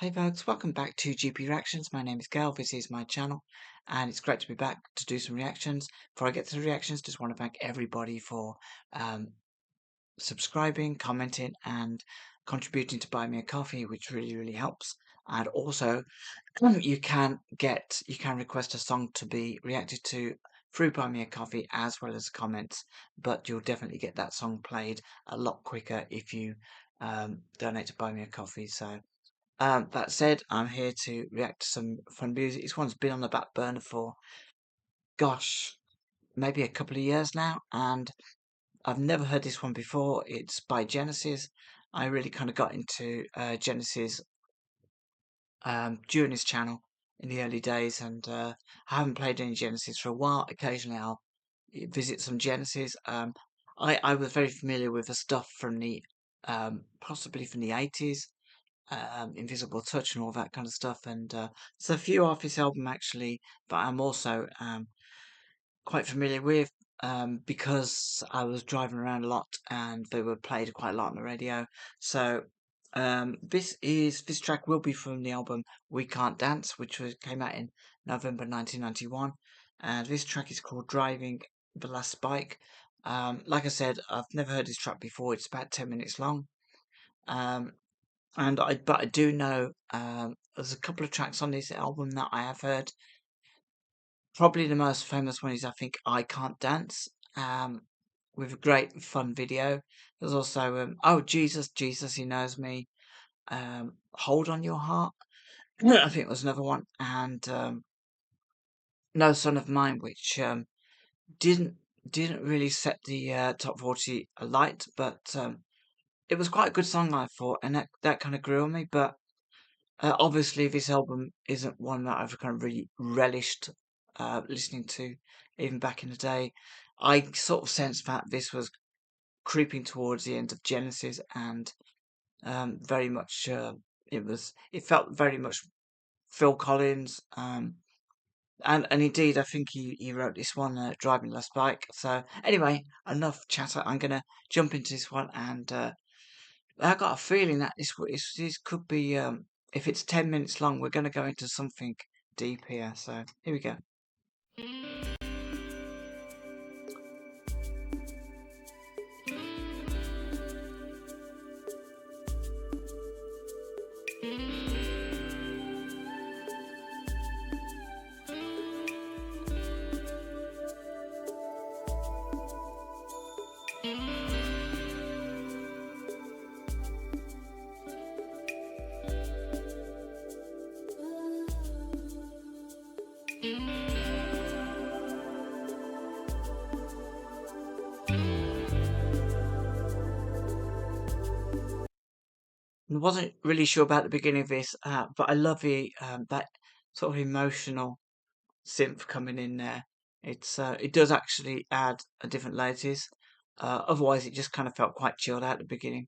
Hey folks, welcome back to GP Reactions. My name is Gail, this is my channel, and it's great to be back to do some reactions. Before I get to the reactions, just want to thank everybody for um, subscribing, commenting, and contributing to Buy Me a Coffee, which really helps. And also, you can request a song to be reacted to through Buy Me a Coffee as well as comments, but you'll definitely get that song played a lot quicker if you donate to Buy Me a Coffee. So. That said, I'm here to react to some fun music. This one's been on the back burner for, gosh, maybe a couple of years now, and I've never heard this one before. It's by Genesis. I really kind of got into Genesis during his channel in the early days, and I haven't played any Genesis for a while. Occasionally I'll visit some Genesis. I was very familiar with the stuff from the possibly from the 80s. Invisible Touch and all that kind of stuff. And there's a few off his album actually, but I'm also quite familiar with because I was driving around a lot and they were played quite a lot on the radio. So this track will be from the album We Can't Dance, which came out in November 1991, and this track is called Driving the Last Bike. Like I said, I've never heard this track before. It's about 10 minutes long. But I do know there's a couple of tracks on this album that I have heard. Probably the most famous one is, I think, I Can't Dance, with a great fun video. There's also Oh Jesus, Jesus He Knows Me, Hold on Your Heart, I think was another one, and No Son of Mine, which didn't really set the top 40 alight, but it was quite a good song, I thought, and that kind of grew on me. But obviously, this album isn't one that I've kind of really relished listening to, even back in the day. I sort of sensed that this was creeping towards the end of Genesis, and very much it felt very much Phil Collins, and indeed I think he wrote this one, Driving the Last Bike. So anyway, enough chatter. I'm gonna jump into this one, and I got a feeling that this could be, if it's 10 minutes long, we're going to go into something deep here. So here we go. I wasn't really sure about the beginning of this, but I love that sort of emotional synth coming in there. It does actually add a different layer to this. Otherwise, it just kind of felt quite chilled out at the beginning.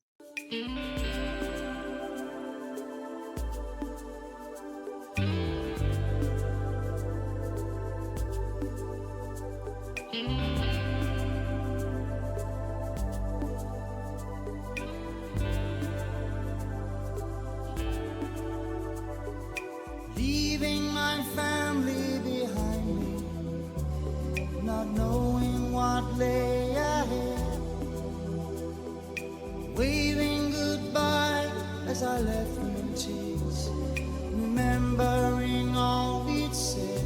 Leaving my family behind me, not knowing what lay ahead, waving goodbye as I left them in tears, remembering all we'd said.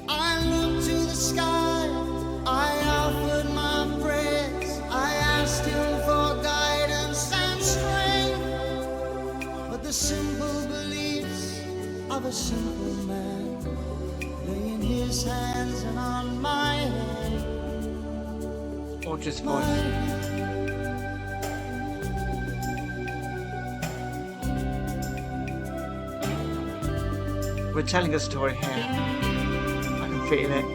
I looked to the sky, I offered my prayers, I asked him for guidance and strength, but the simple beliefs of a simple man lay in his hands and on my head. Gorgeous voice. We're telling a story here. I can feel it.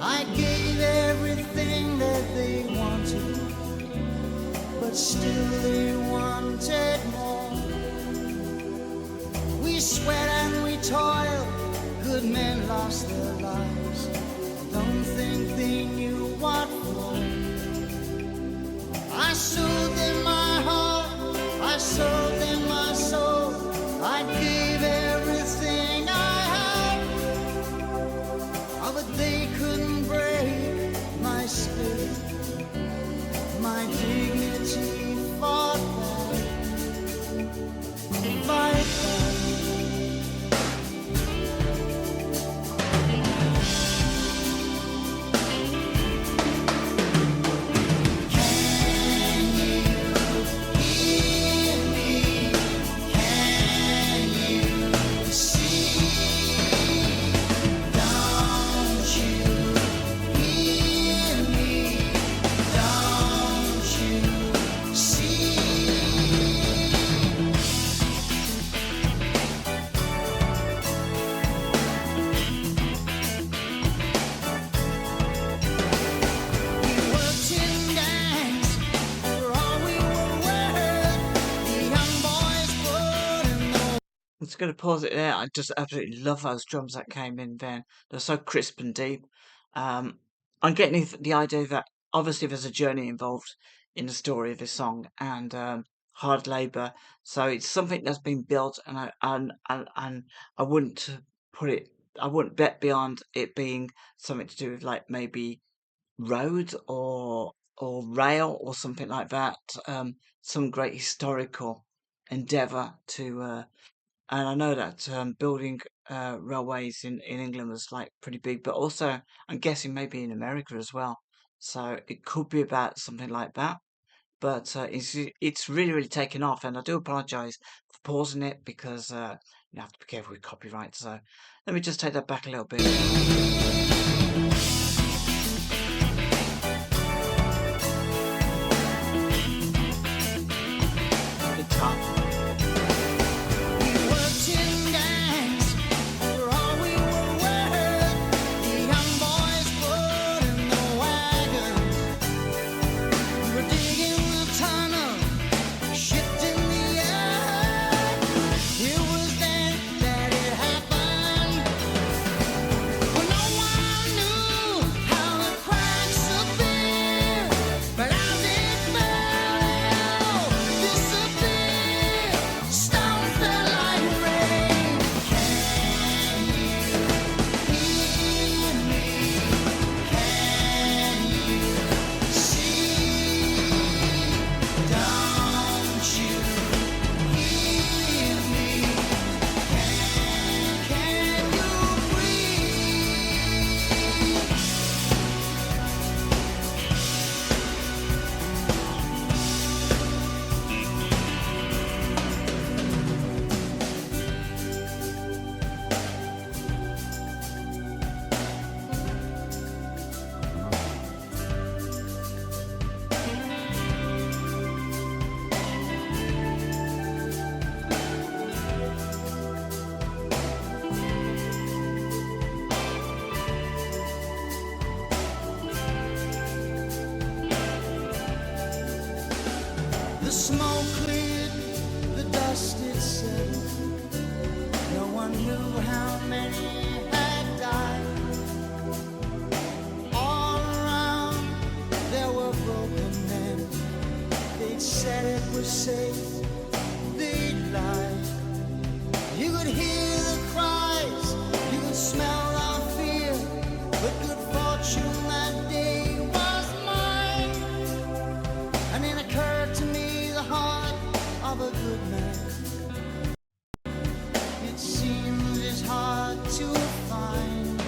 I gave everything that they wanted, but still they wanted more. sweat and we toil, good men lost their lives. Don't think they knew what for. I sold them my heart, I sold them my soul. I gave everything I had, oh, but they couldn't break my spirit, my dignity fought back, fight back. I'm just going to pause it there. I just absolutely love those drums that came in then. They're so crisp and deep. I'm getting the idea that obviously there's a journey involved in the story of this song and hard labour. So it's something that's been built, and I wouldn't put it. I wouldn't bet beyond it being something to do with like maybe road or rail or something like that. Some great historical endeavour to. And I know that building railways in England was like pretty big, but also I'm guessing maybe in America as well. So it could be about something like that. But it's really taken off, and I do apologise for pausing it because you have to be careful with copyright. So let me just take that back a little bit. Guitar. The smoke cleared, the dust it settled. No one knew how many had died. All around there were broken men. They'd said it was safe, they'd lied. You could hear the cries, you could smell our fear, but good fortune that day was mine. And it occurred to me the heart of a good man. It seems it's hard to find.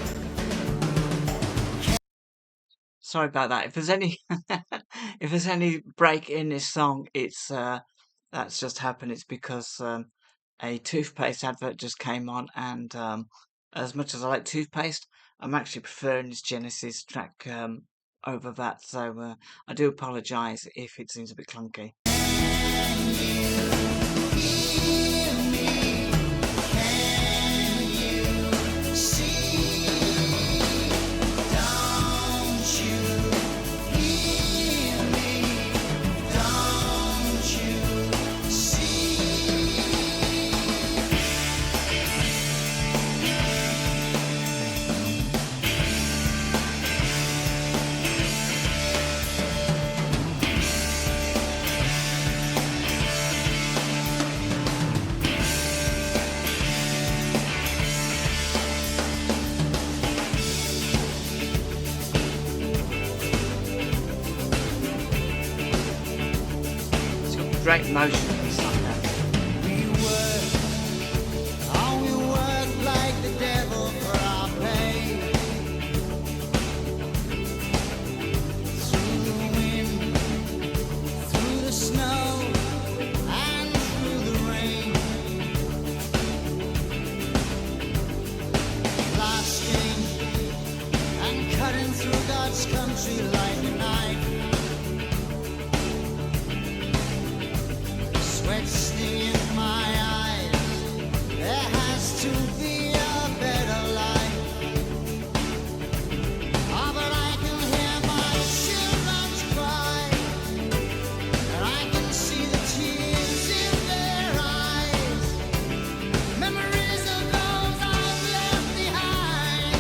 Sorry about that. If there's any if there's any break in this song, it's that's just happened. It's because a toothpaste advert just came on, and as much as I like toothpaste, I'm actually preferring this Genesis track over that. So I do apologise if it seems a bit clunky. great emotion in this song. That. We work, oh, we work like the devil for our pay. Through the wind, through the snow, and through the rain. Blasting and cutting through God's country like a knife. Sweat stinging in my eyes. There has to be a better life. Ah, but I can hear my children's cry, and I can see the tears in their eyes. Memories of those I've left behind,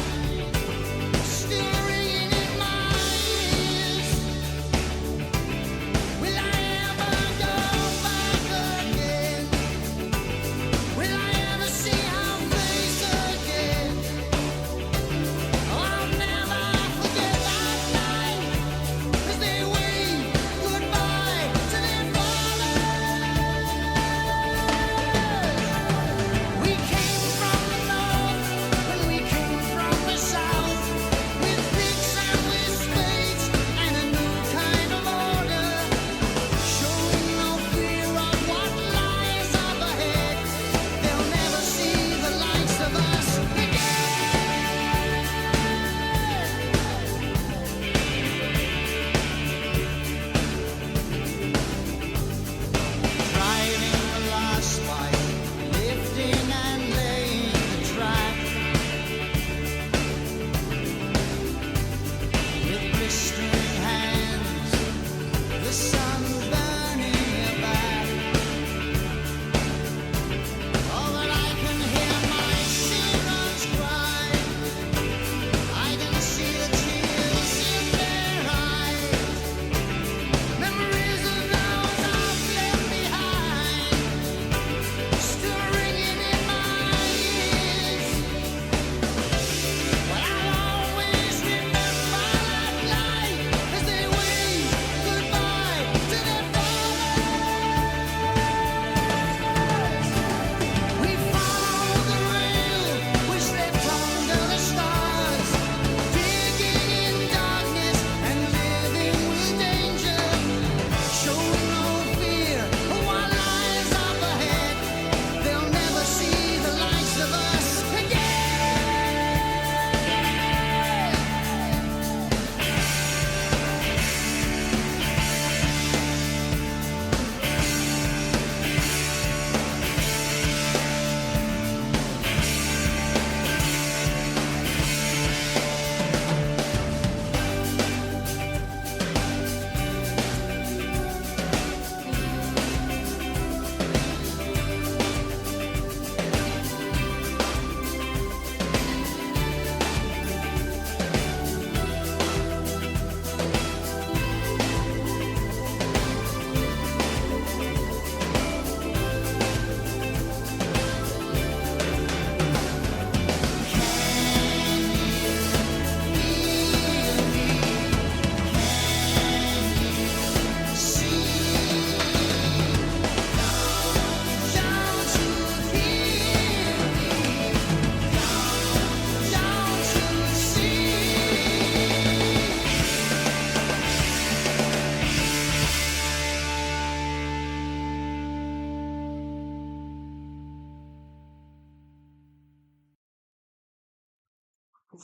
still ringing in my ears. Will I ever go back again? Will I ever see her face again? Oh, I'll never forget that night, as they waved goodbye to their father. We came from the north, and we came from the south, with picks and with spades and a new kind of order, showing no fear of what lies up ahead. They'll never see the likes of us again. Driving the last spike, lifting and laying the track, with blistering hands, the sun burning your back. Oh, but I can hear my children's cry. I can see the tears in their eyes. Memories of those I've left behind, still ringing in my ears. But I'll always remember that night, as they waved goodbye to their father. We followed the rail which led under the stars, digging in darkness and living with danger, showing no fear of what lies up ahead. They'll never see the likes of us again.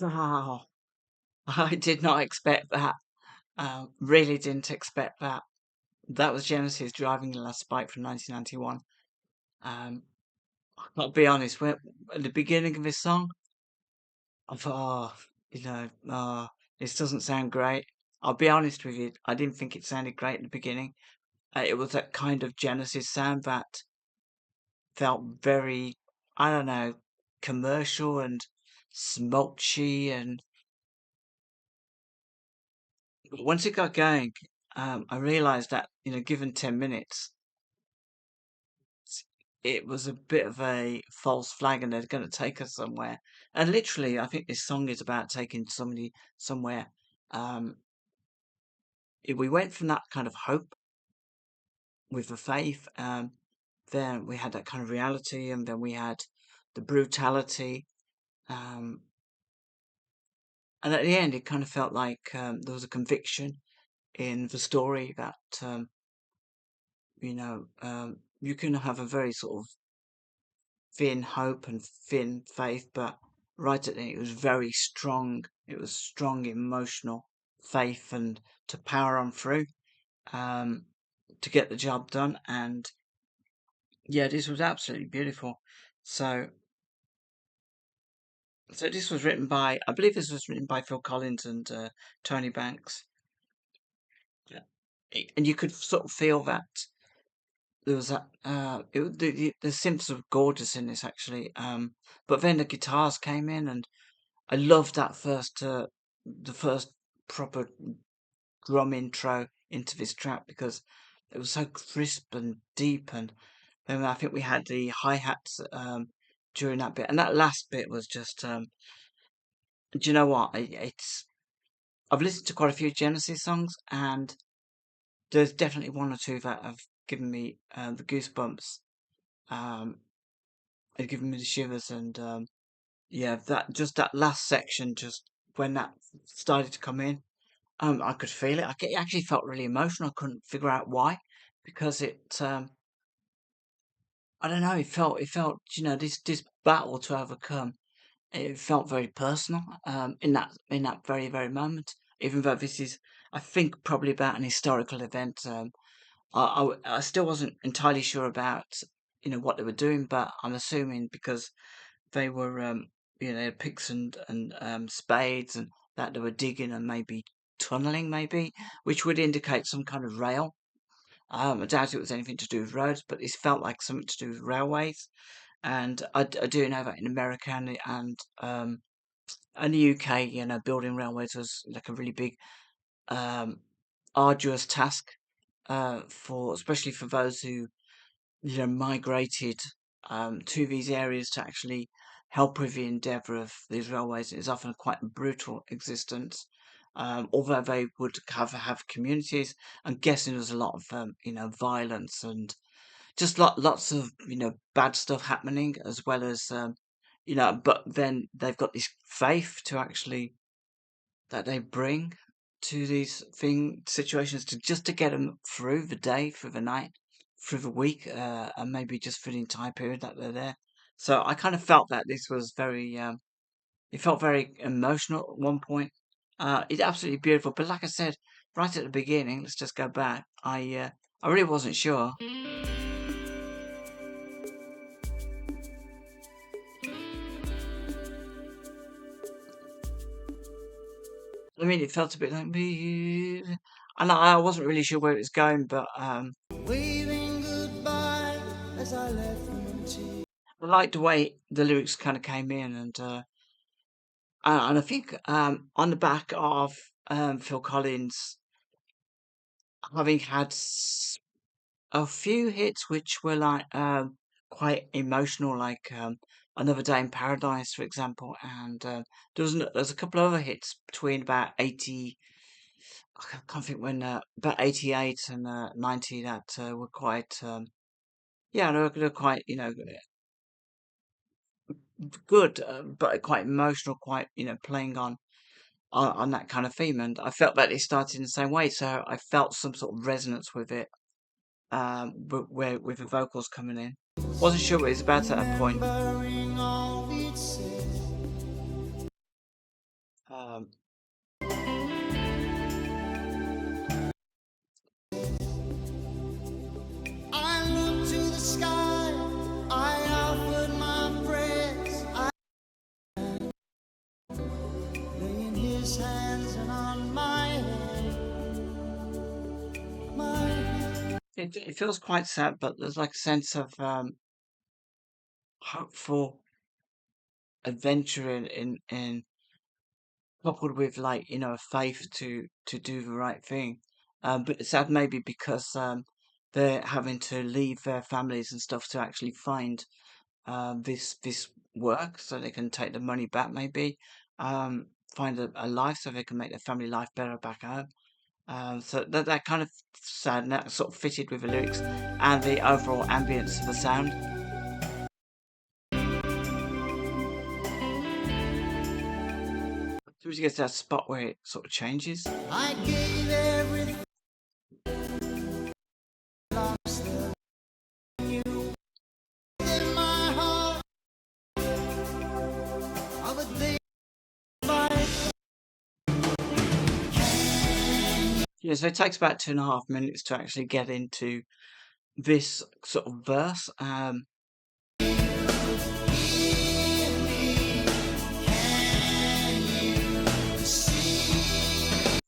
Wow, I did not expect that. Really didn't expect that. That was Genesis driving the last bike from 1991. I'll be honest, when at the beginning of this song, I thought, oh, this doesn't sound great. I'll be honest with you, I didn't think it sounded great at the beginning. It was that kind of Genesis sound that felt very, I don't know, commercial and smokey. And once it got going, I realized that, given 10 minutes, it was a bit of a false flag and they're going to take us somewhere. And literally, I think this song is about taking somebody somewhere. We went from that kind of hope with the faith. Then we had that kind of reality, and then we had the brutality. Um, and at the end, it kind of felt like there was a conviction in the story that you can have a very sort of thin hope and thin faith, but right at the end, it was very strong. It was strong emotional faith and to power on through um, to get the job done. And yeah, this was absolutely beautiful. So, so this was written by, I believe this was written by Phil Collins and Tony Banks. Yeah. And you could sort of feel that there was that the synths were gorgeous in this actually. But then the guitars came in, and I loved that the first proper drum intro into this track because it was so crisp and deep, and then I think we had the hi hats during that bit, and that last bit was just. Do you know what? It's I've listened to quite a few Genesis songs, and there's definitely one or two that have given me the goosebumps. Um, and given me the shivers, and yeah, that last section, just when that started to come in, I could feel it. It actually felt really emotional. I couldn't figure out why, because I don't know. It felt, this battle to overcome. It felt very personal. In that very very moment. Even though this is, I think, probably about an historical event. I still wasn't entirely sure about what they were doing, but I'm assuming because they were picks and spades, and that they were digging and maybe tunneling, maybe, which would indicate some kind of rail. I doubt it was anything to do with roads, but this felt like something to do with railways. And I do know that in America and the UK, building railways was like a really big, um, arduous task for, especially for those who migrated to these areas to actually help with the endeavour of these railways. It's often quite a brutal existence. Although they would have communities, I'm guessing there's a lot of violence and just lots of bad stuff happening, as well as but then they've got this faith to actually that they bring to these situations to just to get them through the day, through the night, through the week, and maybe just for the entire period that they're there. So I kind of felt that this was it felt very emotional at one point. It's absolutely beautiful, but like I said right at the beginning, let's just go back. I really wasn't sure. I mean, it felt a bit like me, and I wasn't really sure where it was going, but Waving goodbye as I left them to I liked the way the lyrics kind of came in, and I think on the back of Phil Collins having had a few hits which were like quite emotional, like Another Day in Paradise, for example, and there's a couple of other hits between about 80. I can't think when about 88 and 90 that were quite yeah, they're quite good, but quite emotional, quite playing on that kind of theme, and I felt that it started in the same way, so I felt some sort of resonance with it, where with the vocals coming in. Wasn't sure what it was about at that point. remembering all we'd said. Um, I looked to the sky, I offered my prayers, I lay in his hands and on my head, my head. it feels quite sad, but there's like a sense of hopeful adventure in coupled with like a faith to do the right thing. But it's sad maybe because they're having to leave their families and stuff to actually find this work so they can take the money back maybe, find a life so they can make their family life better back home. So that kind of sound that sort of fitted with the lyrics and the overall ambience of the sound. So you get to that spot where it sort of changes. I gave everything, lost you in my heart of a day by Yeah, so it takes about 2.5 minutes to actually get into this sort of verse.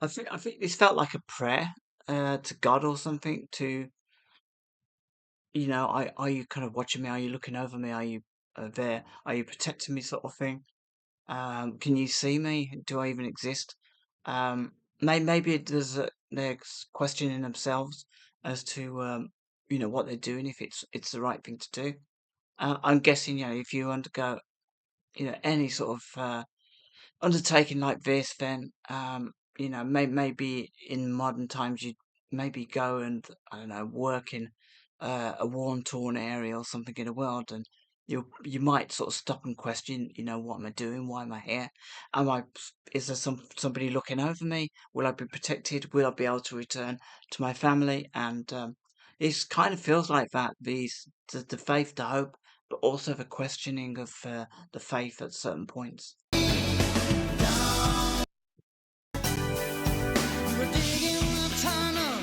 I think this felt like a prayer to God or something. To are you kind of watching me? Are you looking over me? Are you there? Are you protecting me? Sort of thing. Can you see me? Do I even exist? Maybe they're questioning themselves as to what they're doing, if it's the right thing to do. I'm guessing if you undergo any sort of undertaking like this, then maybe in modern times you'd maybe go and I don't know work in a worn torn area or something in the world, and you might sort of stop and question, what am I doing? Why am I here? Is there somebody looking over me? Will I be protected? Will I be able to return to my family? And it kind of feels like that. The faith, the hope, but also the questioning of the faith at certain points. we're digging the tunnel,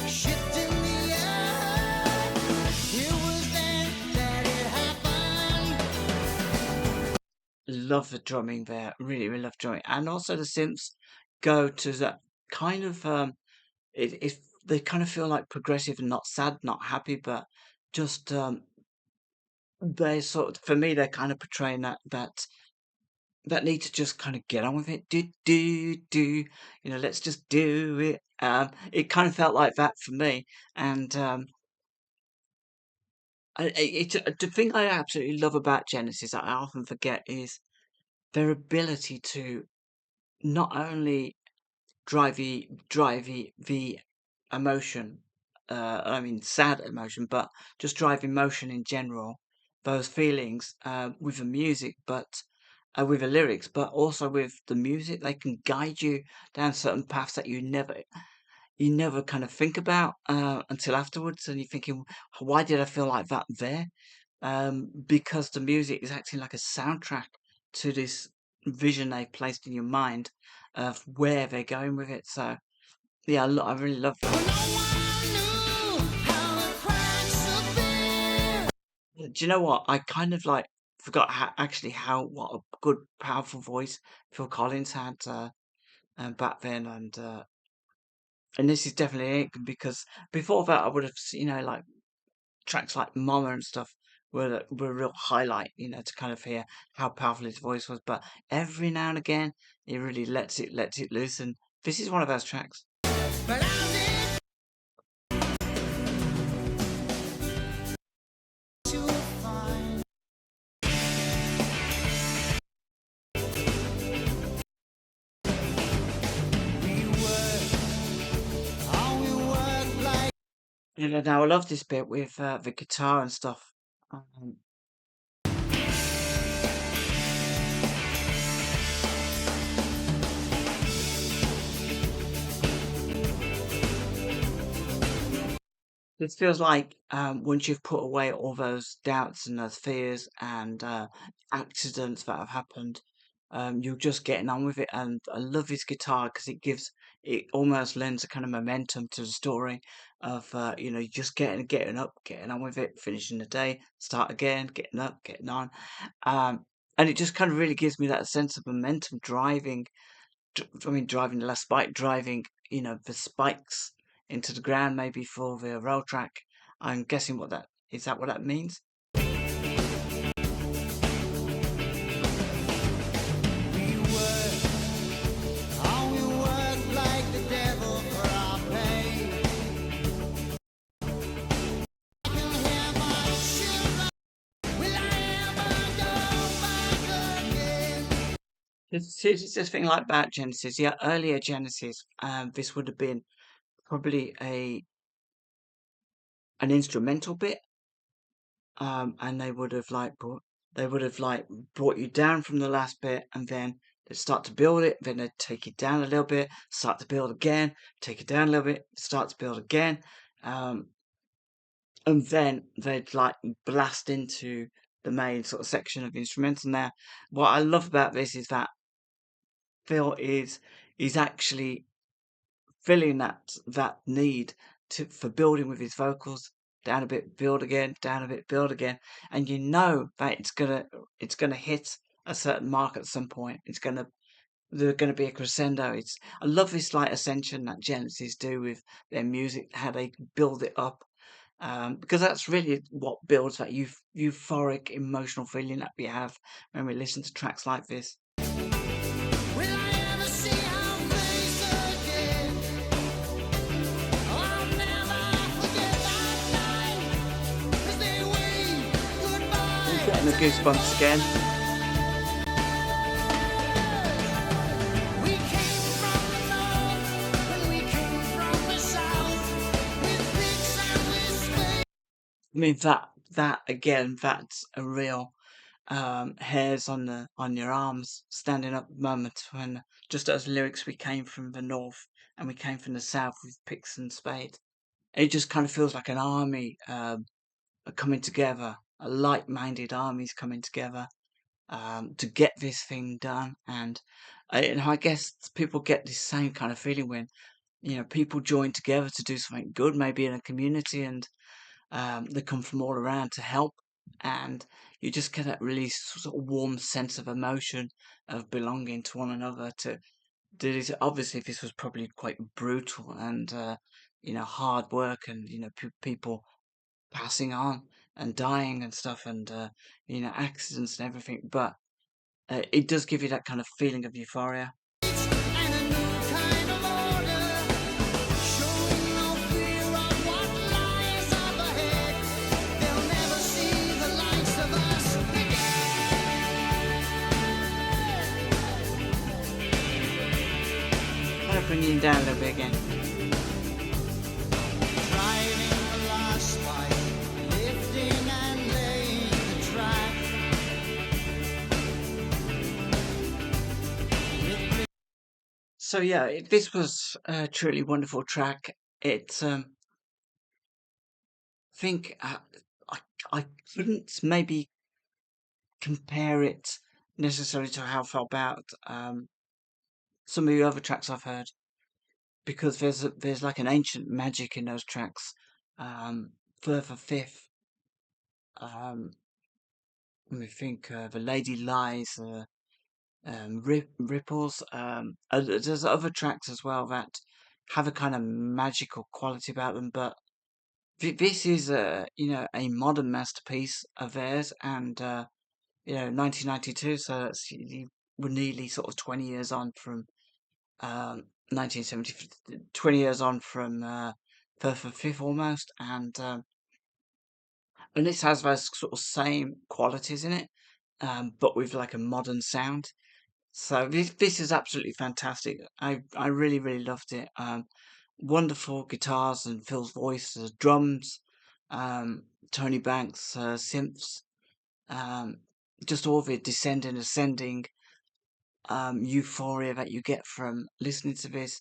shifting the earth. It was then that it happened. Love the drumming there. Really, really love drumming. And also the synths go to that kind of it they kind of feel like progressive and not sad, not happy, but just they sort of for me they're kind of portraying that need to just kind of get on with it. Do, let's just do it. It kind of felt like that for me. And the thing I absolutely love about Genesis that I often forget is their ability to not only drive the emotion, I mean sad emotion, but just drive emotion in general, those feelings with the music, but with the lyrics, but also with the music. They can guide you down certain paths that you never kind of think about until afterwards, and you're thinking, why did I feel like that there? Because the music is acting like a soundtrack to this vision they've placed in your mind of where they're going with it. So yeah, I really love When that. no one knew how the cracks would be. Do you know what? I kind of like forgot how what a good powerful voice Phil Collins had back then, and this is definitely it because before that I would have like tracks like Mama and stuff were a real highlight, to kind of hear how powerful his voice was. But every now and again, he really lets it loose, and this is one of those tracks. But I did to find we worked like Now I love this bit with the guitar and stuff. Um, It feels like once you've put away all those doubts and those fears and accidents that have happened, you're just getting on with it. And I love his guitar because it almost lends a kind of momentum to the story of you just getting up, getting on with it, finishing the day, start again, getting up, getting on, and it just kind of really gives me that sense of momentum driving I mean, driving the last spike, driving, the spikes into the ground, maybe for the rail track. I'm guessing is that what that means? we worked like the devil for our pay. I can hear my ship. Will I ever go back again? It's the thing like about Genesis. Yeah, earlier Genesis, this would have been probably a an instrumental bit, and they would have like brought you down from the last bit, and then they'd start to build it, then they'd take it down a little bit, start to build again, take it down a little bit, start to build again, um, and then they'd like blast into the main sort of section of the instrumental. Now, what I love about this is that Phil is actually filling that need to for building with his vocals. Down a bit, build again, down a bit, build again, and you know that it's gonna hit a certain mark at some point. There's gonna be a crescendo. I love this like ascension that Genesis do with their music, how they build it up, because that's really what builds that euphoric emotional feeling that we have when we listen to tracks like this. Will I ever see our face again? I'll never forget that night as they waved I'm goodbye getting the to goosebumps again. We came from the north and we came from the south with picks and with spades. I mean that again, that's a real hairs on your arms standing up moment when just as lyrics we came from the north and we came from the south with picks and spades. It just kind of feels like an army coming together, a like-minded armies coming together to get this thing done. And I guess people get this same kind of feeling when people join together to do something good, maybe in a community, and they come from all around to help, and you just get that really sort of warm sense of emotion of belonging to one another. To do this, obviously, this was probably quite brutal and hard work, and people passing on and dying and stuff, and accidents and everything. But it does give you that kind of feeling of euphoria. And a new kind of order, showing no fear of what lies up ahead. They'll never see the likes of us again. Kind of bringing you down a little bit again. Driving the last light, lifting and laying the track. So yeah, this was a truly wonderful track. It think I I couldn't maybe compare it necessarily to how I felt about some of the other tracks I've heard, because there's like an ancient magic in those tracks. Further Fifth, um, let me think, the Lady Lies, Ripples. There's other tracks as well that have a kind of magical quality about them, but this is a modern masterpiece of theirs, and 1992, so we're nearly sort of 20 years on from 1970, 20 years on from Firth and Fifth almost, and this has those sort of same qualities in it, but with like a modern sound. So this is absolutely fantastic. I really really loved it. Wonderful guitars and Phil's voice, drums, um, Tony Banks, synths, um, just all the descending, ascending euphoria that you get from listening to this.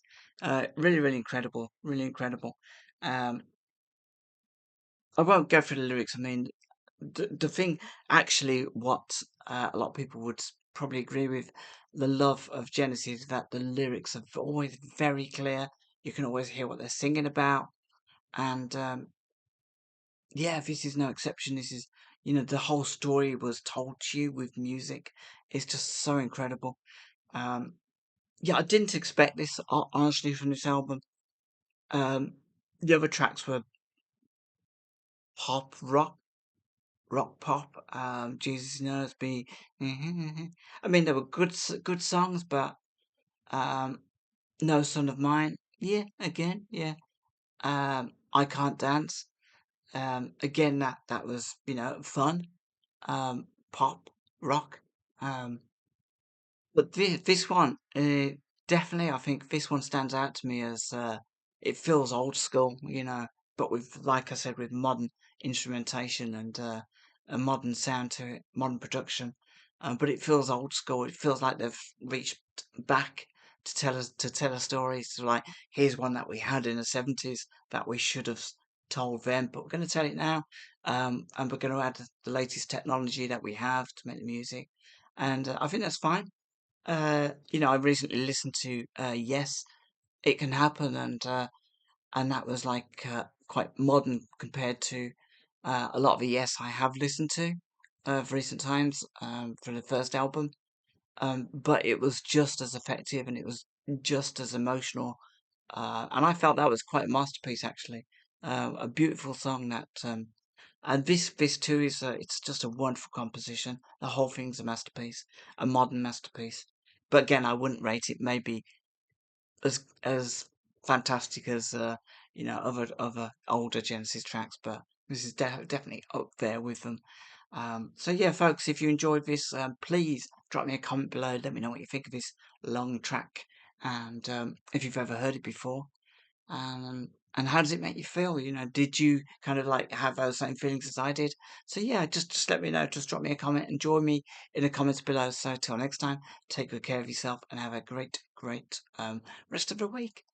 Really, really incredible. Really incredible. Um, I won't go through the lyrics. I mean, the thing, actually, what a lot of people would probably agree with the love of Genesis, that the lyrics are always very clear. You can always hear what they're singing about. And yeah, this is no exception. This is, the whole story was told to you with music. It's just so incredible. Um, Yeah, I didn't expect this, honestly, from this album. Um, the other tracks were pop, rock pop. Jesus Knows Me. I mean, they were good songs, but um, No Son of Mine. Yeah, again, yeah. I Can't Dance. Again, that was fun. Pop, rock. Um, But this one, definitely, I think this one stands out to me as it feels old school, but with, like I said, with modern instrumentation and a modern sound to it, modern production. But it feels old school. It feels like they've reached back to tell a story. So like, here's one that we had in the '70s that we should have told then, but we're going to tell it now, and we're going to add the latest technology that we have to make the music, and I think that's fine. I recently listened to Yes, It Can Happen, and that was like quite modern compared to a lot of the Yes I have listened to of recent times for the first album. But it was just as effective and it was just as emotional. And I felt that was quite a masterpiece actually. A beautiful song that and this too is it's just a wonderful composition. The whole thing's a masterpiece, a modern masterpiece. But again, I wouldn't rate it maybe as fantastic as other older Genesis tracks, but this is definitely up there with them. So yeah, folks, if you enjoyed this, please drop me a comment below. Let me know what you think of this long track, and if you've ever heard it before. And how does it make you feel? Did you kind of like have those same feelings as I did? So yeah, just let me know. Just drop me a comment and join me in the comments below. So till next time, take good care of yourself and have a great rest of the week.